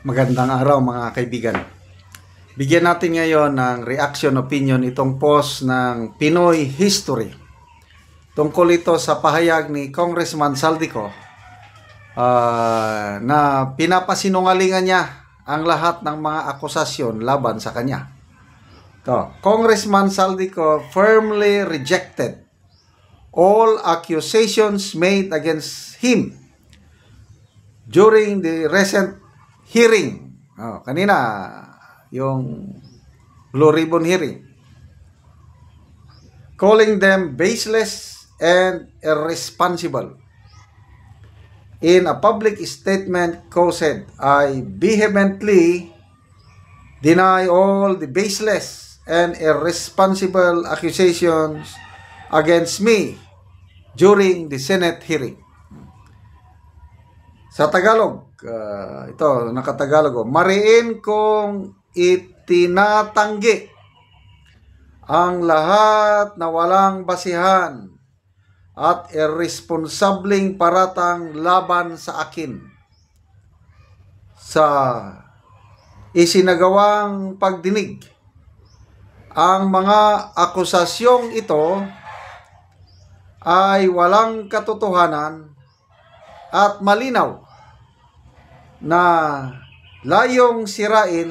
Magandang araw mga kaibigan. Bigyan natin ngayon ng reaction opinion itong post ng Pinoy History. Tungkol ito sa pahayag ni Congressman Saldico na pinapasinungalingan niya ang lahat ng mga akusasyon laban sa kanya. Congressman Saldico firmly rejected all accusations made against him during the recent hearing. Kanina, yung Blue Ribbon hearing. Calling them baseless and irresponsible. In a public statement, Ko said, "I vehemently deny all the baseless and irresponsible accusations against me during the Senate hearing." Sa Tagalog, ito, nakatagalog, mariin kong itinatanggi ang lahat na walang basihan at irresponsableng paratang laban sa akin. Sa isinagawang pagdinig, ang mga akusasyong ito ay walang katotohanan at malinaw na layong sirain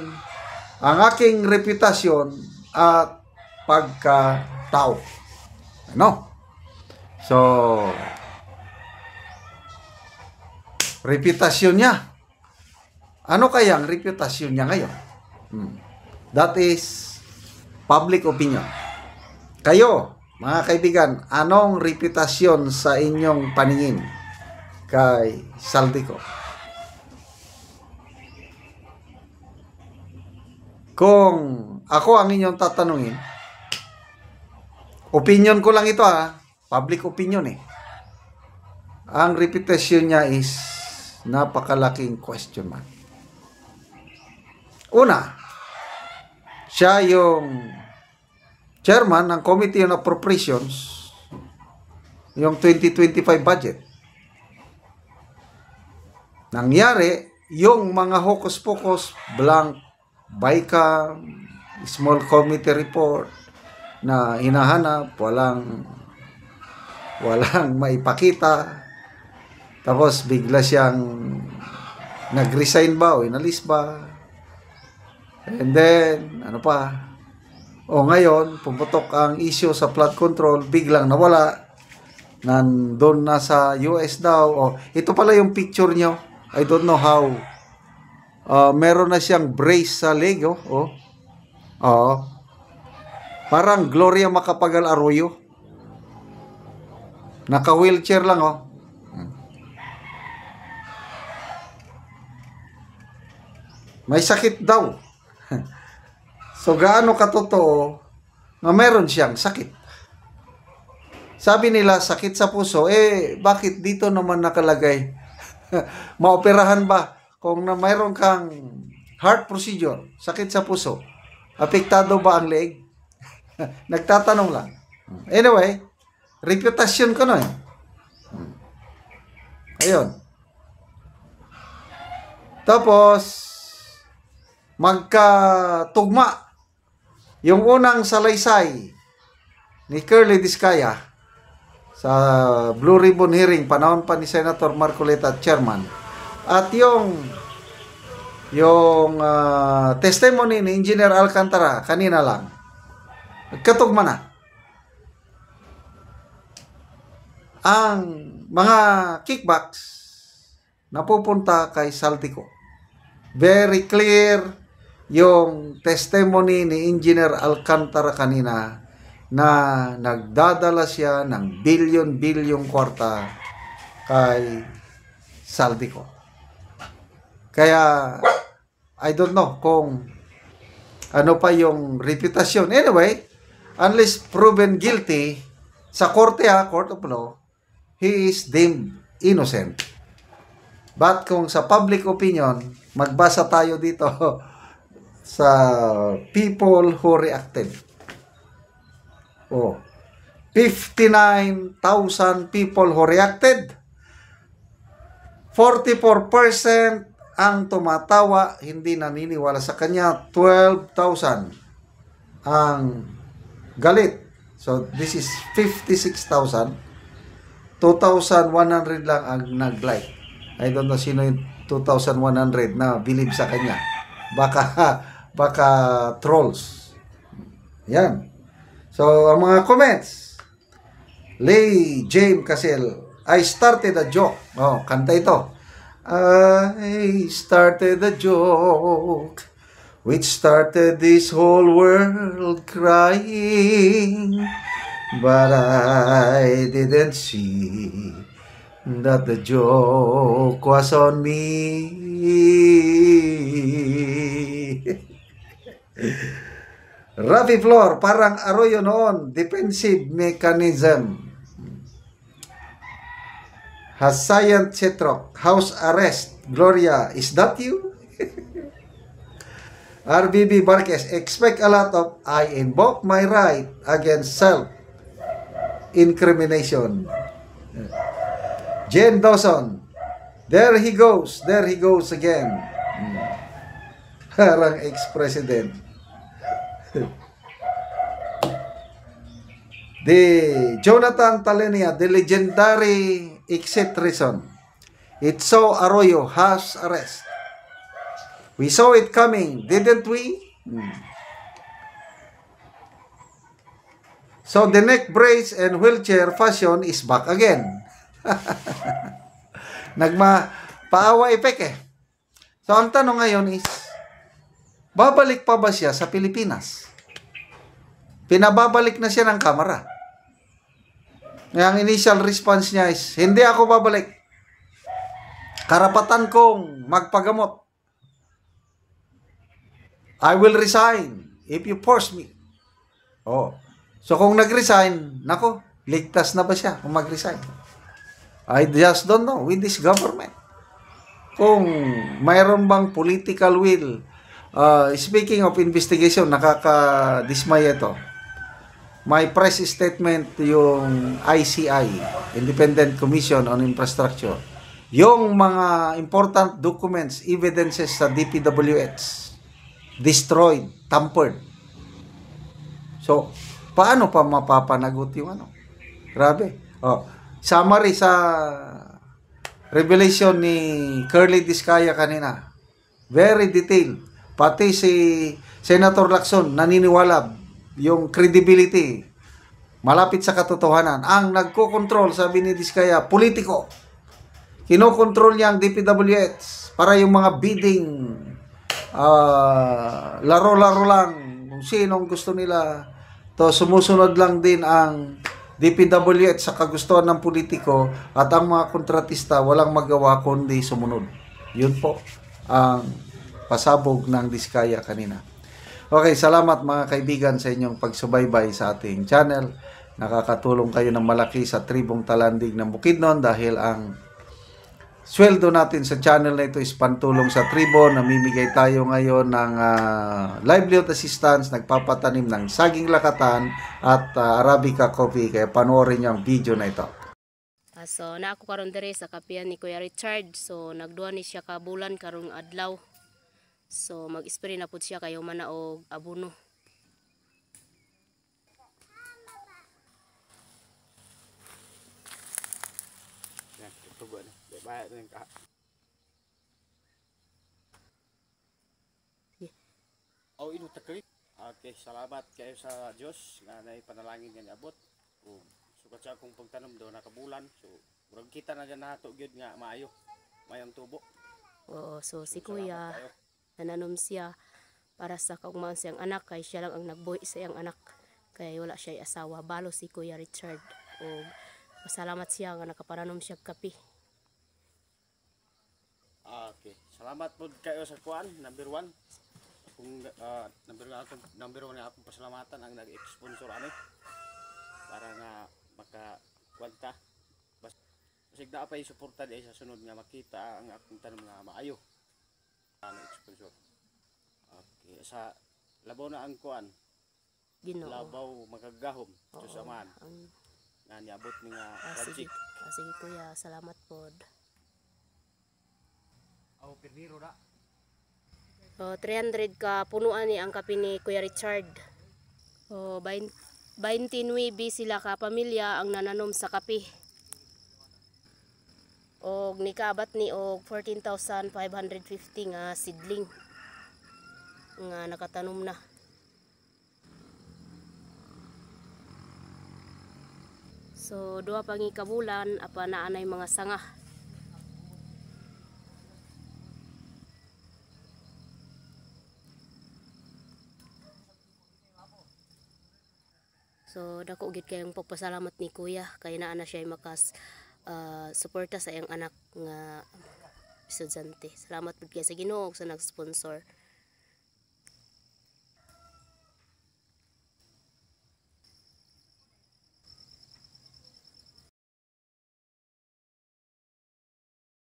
ang aking reputasyon at pagkatao. Ano? So, reputasyon niya. Ano kayang reputasyon niya ngayon? That is public opinion. Kayo, mga kaibigan, anong reputasyon sa inyong paningin kay Saldico? Kung ako ang inyong tatanungin, opinion ko lang ito public opinion ang reputasyon niya is napakalaking question mark. Una, siya yung chairman ng Committee on Appropriations, yung 2025 budget. Nangyari, yung mga hocus-pocus, blank, BICAM, small committee report na hinahanap, walang maipakita. Tapos bigla siyang nag-resign ba o inalis ba? And then, ano pa? Ngayon, pumutok ang issue sa flood control, biglang nawala. Nandun na sa US daw. Ito pala yung picture niyo. I don't know how. Meron na siyang brace sa leg. Parang Gloria Macapagal Arroyo. Naka-wheelchair lang. May sakit daw. So, gaano katotoo na meron siyang sakit? Sabi nila, sakit sa puso. Bakit dito naman nakalagay? Maoperahan ba? Kung mayroon kang heart procedure, sakit sa puso, apektado ba ang leg? Nagtatanong lang. Anyway, reputasyon ko na Ayun. Tapos, magkatugma yung unang salaysay ni Curly Discaya sa Blue Ribbon hearing, panahon pa ni Senator Marcoleta chairman, at yung testimony ni Engineer Alcantara kanina lang, nagkatugma na. Ang mga kickbacks napupunta kay Saldico. Very clear yung testimony ni Engineer Alcantara kanina na nagdadala siya ng bilyon-bilyong kwarta kay Saldico. Kaya, I don't know kung ano pa yung reputasyon. Anyway, unless proven guilty sa korte court of law, he is deemed innocent. But kung sa public opinion, magbasa tayo dito sa people who reacted. 59,000 people who reacted. 44% ang tumatawa, hindi naniniwala sa kanya, 12,000 ang galit. So, this is 56,000. 2,100 lang ang nag-like. I don't know sino yung 2,100 na believe sa kanya. Baka trolls. Yan. So, ang mga comments. Lay James Casel, I started a joke. Oh, kanta ito. I started a joke which started this whole world crying, but I didn't see that the joke was on me. Rafi Flor, parang Arroyo noon, defensive mechanism. Hasayan Chetrok, house arrest. Gloria, is that you? RBB Marquez, expect a lot of I invoke my right against self-incrimination. Jen Dawson, there he goes again. Parang ex-president. The Jonathan Talenia, the legendary exit reason. It saw Arroyo house arrest. We saw it coming, didn't we? So the neck brace and wheelchair fashion is back again. Paawa effect eh. So ang tanong ngayon is, babalik pa ba siya sa Pilipinas? Pinababalik na siya ng kamera. Ang initial response niya is, hindi ako babalik. Karapatan kong magpagamot. I will resign if you force me. Oh. So kung nag-resign, nako, ligtas na ba siya kung mag-resign? I just don't know with this government. Kung mayroon bang political will. Speaking of investigation, nakaka-dismay ito. May press statement yung ICI, Independent Commission on Infrastructure. Yung mga important documents, evidences sa DPWH, destroyed, tampered. So, paano pa mapapanagot yung ano? Grabe. Oh, summary sa revelation ni Curly Discaya kanina. Very detailed. Pati si Senator Lacson naniniwala yung credibility malapit sa katotohanan. Ang nagko-control, sabi ni Discaya, politiko. Kinokontrol niya ang DPWH para yung mga bidding laro-laro lang kung sinong gusto nila. To sumusunod lang din ang DPWH sa kagustuhan ng politiko at ang mga kontratista walang magawa kundi sumunod. Yun po ang pasabog ng Discaya kanina. Okay, salamat mga kaibigan sa inyong pagsubaybay sa ating channel. Nakakatulong kayo ng malaki sa tribong Talandig ng Bukidnon dahil ang sweldo natin sa channel na ito is pantulong sa tribo. Namimigay tayo ngayon ng livelihood assistance, nagpapatanim ng saging lakatan at Arabica coffee. Kaya panoorin niyo ang video na ito. So na ako karon dere sa kapihan ni Kuya Richard. So nagduha ni siya ka bulan karong adlaw. So mag-spray na pud siya kayo man og abono. Yan, ito ba ni? Bayad ning ka. Oh, ino takri. Okay, salamat kayo sa Dios nga naipanalangin nga niabot. Ug sukat sa akong pagtanom do nakabulan. So murag kita na dyan nato gyud nga maayo. Mayang tubo. Oo, so si Kuya nananom siya para sa kaugmaon siyang anak kay siya lang ang nagbuhi sa iyang anak kay wala siya asawa. Balo si Kuya Richard ug pasalamat siya nga nakaparanom siya kape. Okay, salamat po kayo sa kuan number 1. Kung number 1 na akong pasalamatan ang nag-sponsor ani para nga makakwanta. Basig na pa i-suporta di sa sunod nga makita ang akong tanom nga maayo. Ano sponsor. Okay, sa labaw na ang kuan. Ginoo. Labaw magagahom sa saman. Nga niabot ni nga sige. Sige Kuya, salamat pod. Aw pirniro na. 300 ka punuan ni ang kape ni Kuya Richard. 29 sila ka pamilya ang nananom sa kape. Og nikabat ni og 14,550 nga seedling nga nakatanom na. So duha pa nga kabulan apa naanay mga sanga. So dako gid kayong pagpasalamat ni Kuya kay naa na siya makas suporta sa iyang anak nga estudyante. Salamat pud kay sa Ginoo sa nag-sponsor.